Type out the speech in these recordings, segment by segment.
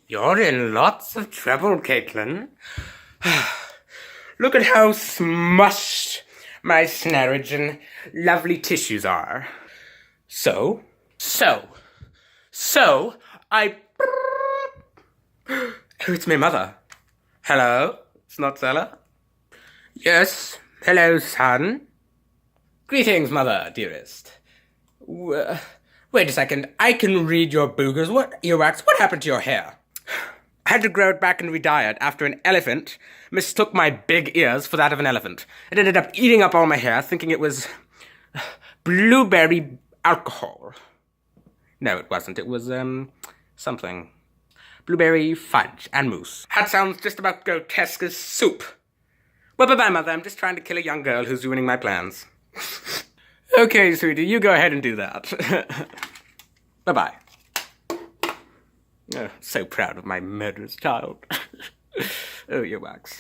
You're in lots of trouble, Caitlin. Look at how smushed my snarage and lovely tissues are. So, I... Oh, it's my mother. Hello? It's not Zella? Yes. Hello, son. Greetings, mother, dearest. Wait a second. I can read your boogers. What, earwax? What happened to your hair? I had to grow it back and re-dye it after an elephant mistook my big ears for that of an elephant. It ended up eating up all my hair, thinking it was blueberry alcohol. No, it wasn't. It was, something. Blueberry fudge and mousse. That sounds just about grotesque as soup. Well, bye-bye, mother. I'm just trying to kill a young girl who's ruining my plans. Okay, sweetie, you go ahead and do that. Bye-bye. Oh, so proud of my murderous child. Oh, earwax.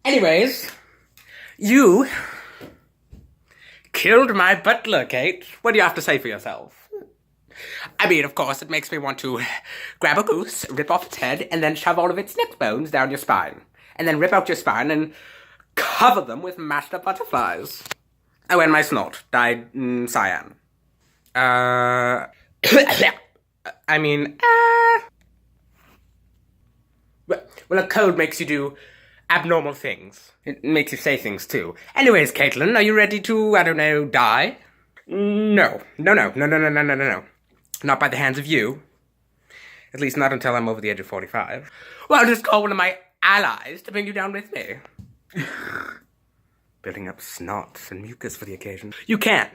Anyways, you killed my butler, Kate. What do you have to say for yourself? I mean, of course, it makes me want to grab a goose, rip off its head, and then shove all of its neck bones down your spine. And then rip out your spine and cover them with mashed up butterflies. Oh, and my snort dyed cyan. I mean, well, a cold makes you do abnormal things. It makes you say things, too. Anyways, Caitlin, are you ready to, I don't know, die? No. Not by the hands of you. At least not until I'm over the age of 45. Well, I'll just call one of my allies to bring you down with me. Building up snot and mucus for the occasion. You can.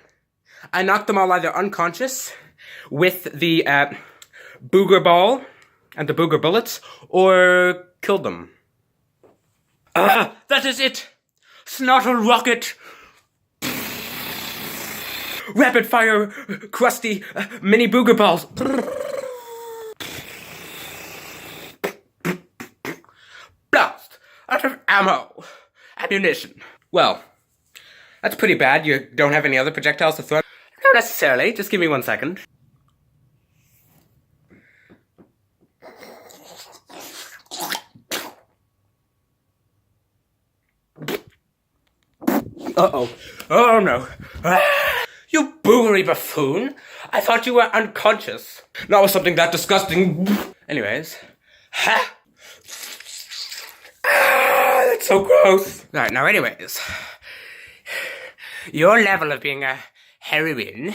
I knocked them all either unconscious with the booger ball and the booger bullets, or killed them. That is it! Snottle rocket! Rapid fire, crusty, mini booger balls. Blast! Out of ammunition. Well, that's pretty bad. You don't have any other projectiles to throw? Not necessarily. Just give me 1 second. Uh-oh. Oh, no. You boogery buffoon! I thought you were unconscious. Not with something that disgusting. Anyways. Ha! That's so gross. Right, now anyways. Your level of being a heroine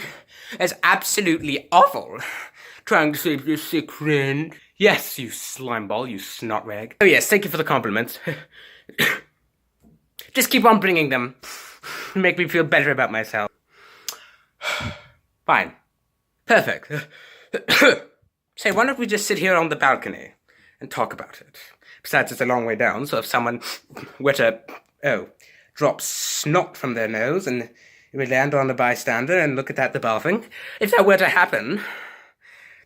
is absolutely awful. Trying to save your sick friend. Yes, you slimeball, you snot rag. Oh yes, thank you for the compliments. Just keep on bringing them. Make me feel better about myself. Fine. Perfect. Say, why don't we just sit here on the balcony and talk about it? Besides, it's a long way down, so if someone were to, drop snot from their nose and it would land on a bystander and look at that debarfing, if that were to happen,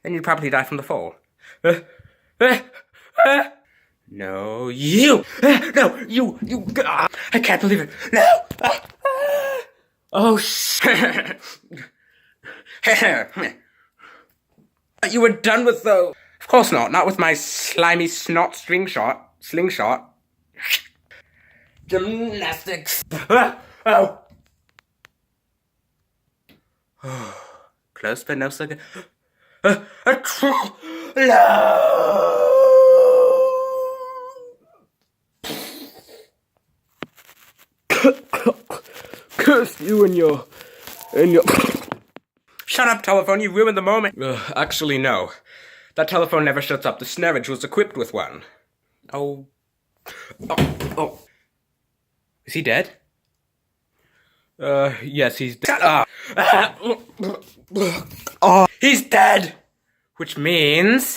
then you'd probably die from the fall. No, you! No, you! I can't believe it! No! Oh, shit! You were done with those! Of course not with my slimy snot slingshot. Gymnastics! Oh! Close but no cigar. No! Curse you and your... Shut up, telephone, you ruined the moment. Actually, no. That telephone never shuts up. The snarage was equipped with one. Oh. Is he dead? Yes, he's dead. Shut up! He's dead! Which means...